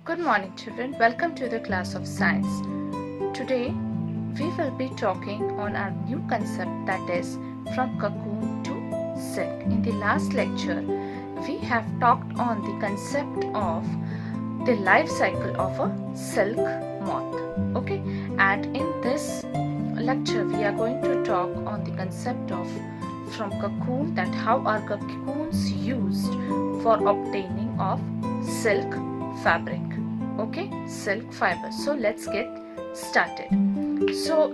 Good morning, children. Welcome to the class of science. Today, we will be talking on our new concept, that is from cocoon to silk. In the last lecture, we have talked on the concept of the life cycle of a silk moth. Okay, and in this lecture, we are going to talk on the concept of from cocoon, that how are cocoons used for obtaining of silk fabric. Okay, silk fiber. So let's get started. So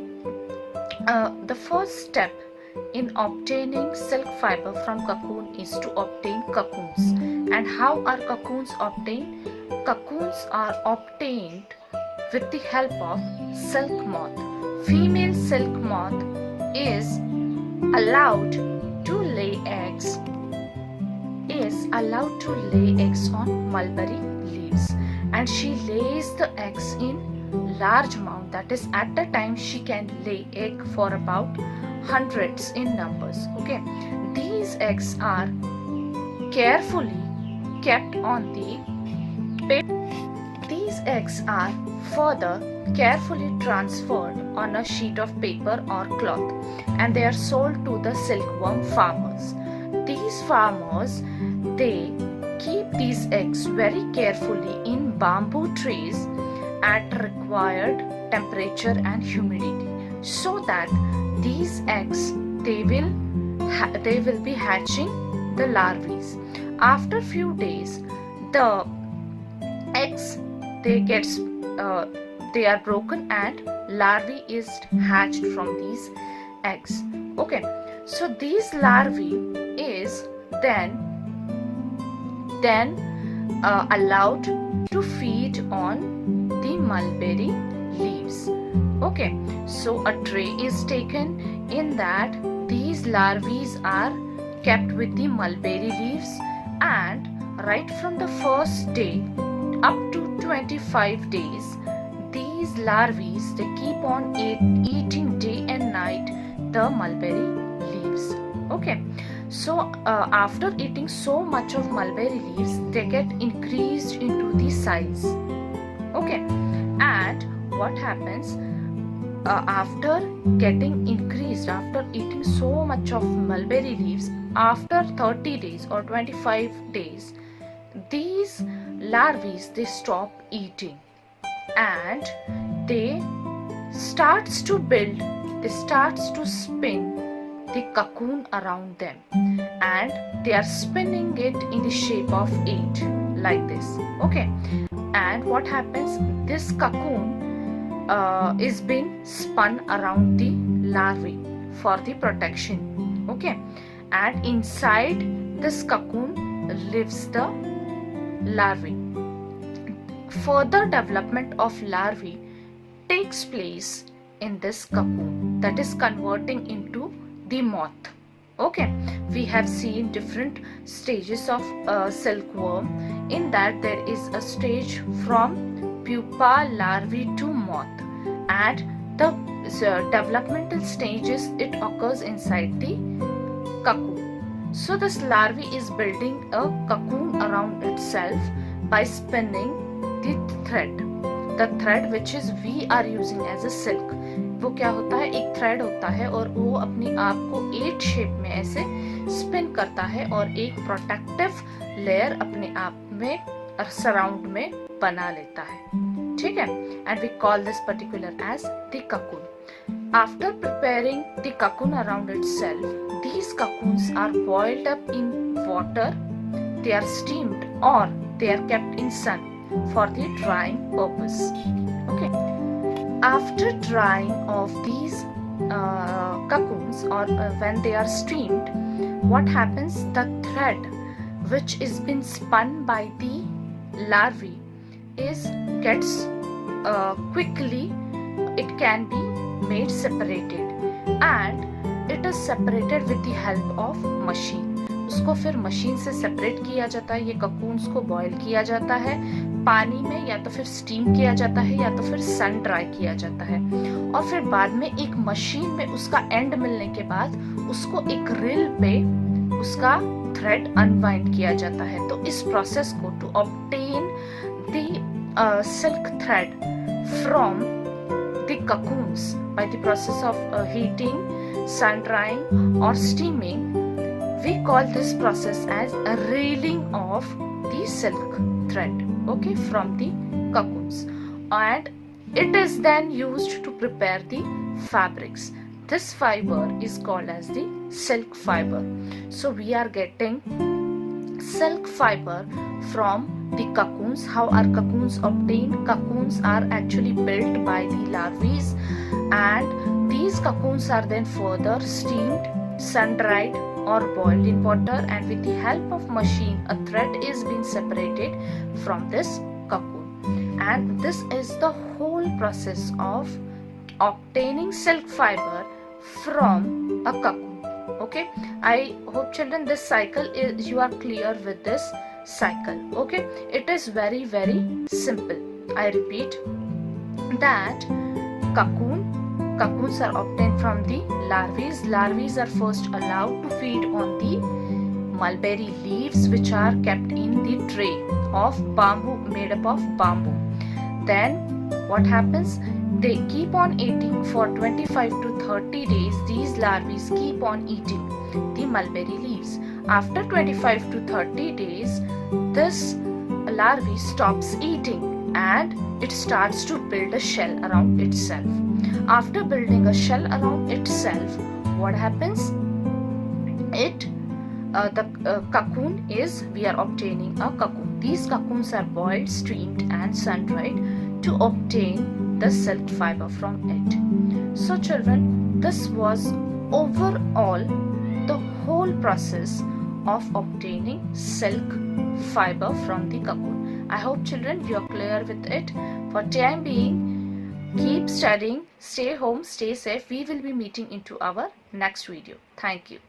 the first step in obtaining silk fiber from cocoon is to obtain cocoons. And how are cocoons obtained? Cocoons are obtained with the help of silk moth. Female silk moth is allowed to lay eggs on mulberry leaves, and she lays the eggs in large amount. That is, at a time she can lay egg for about hundreds in numbers. Okay, these eggs are carefully kept on the paper. These eggs are further carefully transferred on a sheet of paper or cloth, and they are sold to the silkworm farmers. These farmers, they keep these eggs very carefully in bamboo trees at required temperature and humidity, so that these eggs they will be hatching the larvae. After few days, the eggs they are broken and larvae is hatched from these eggs. Okay, so these larvae is then allowed to feed on the mulberry leaves. Okay, so a tray is taken, in that these larvae are kept with the mulberry leaves, and right from the first day up to 25 days, these larvae they keep on eating day and night the mulberry leaves. Okay, so after eating so much of mulberry leaves, they get increased into the size. Okay, and what happens after getting increased, after eating so much of mulberry leaves, after 30 days or 25 days, these larvae they stop eating, and they starts to spin the cocoon around them, and they are spinning it in the shape of 8 like this. Okay, and what happens, this cocoon is been spun around the larvae for the protection. Okay, and inside this cocoon lives the larvae. Further development of larvae takes place in this cocoon, that is converting into the moth. Okay, we have seen different stages of silkworm. In that, there is a stage from pupa, larvae to moth, and the developmental stages it occurs inside the cocoon. So this larvae is building a cocoon around itself by spinning the thread which is we are using as a silk. वो क्या होता है, एक thread होता है, और वो अपने आप को 8 शेप में ऐसे स्पिन करता है और एक प्रोटेक्टिव लेयर अपने आप में सराउंड में बना लेता है. ठीक है, and we call this particular as the cocoon. After preparing the cocoon around itself, these cocoons are boiled up in water, they are steamed, or they are kept in sun for the drying purpose. Okay, after drying of these cocoons, or when they are steamed, what happens, the thread which is been spun by the larvae gets quickly, it can be made separated, and it is separated with the help of machine. उसको फिर machine से separate किया जाता है. ये cocoons को boil किया जाता है पानी में, या तो फिर स्टीम किया जाता है, या तो फिर सन ड्राई किया जाता है, और फिर बाद में एक मशीन में उसका एंड मिलने के बाद उसको एक रील पे उसका थ्रेड अनवाइंड किया जाता है. तो इस प्रोसेस को to obtain the silk thread from the cocoons by the process of heating, sun drying or steaming. We call this process as a reeling of the silk thread, okay, from the cocoons, and it is then used to prepare the fabrics. This fiber is called as the silk fiber. So we are getting silk fiber from the cocoons. How are cocoons obtained? Cocoons are actually built by the larvae, and these cocoons are then further steamed, sun dried or boiled in water, and with the help of machine a thread is being separated from this cocoon. And this is the whole process of obtaining silk fiber from a cocoon. Okay, I hope children this cycle is, you are clear with this cycle. Okay, it is very simple. I repeat that cocoons are obtained from the larvae. Larvae are first allowed to feed on the mulberry leaves, which are kept in the tray of bamboo, made up of bamboo. Then what happens? They keep on eating for 25 to 30 days. These larvae keep on eating the mulberry leaves. After 25 to 30 days, this larvae stops eating and it starts to build a shell around itself. After building a shell around itself, what happens? The cocoon is, we are obtaining a cocoon. These cocoons are boiled, steamed and sun dried to obtain the silk fiber from it. So children, this was overall the whole process of obtaining silk fiber from the cocoon. I hope children you are clear with it. For time being, keep studying, stay home, stay safe. We will be meeting into our next video. Thank you.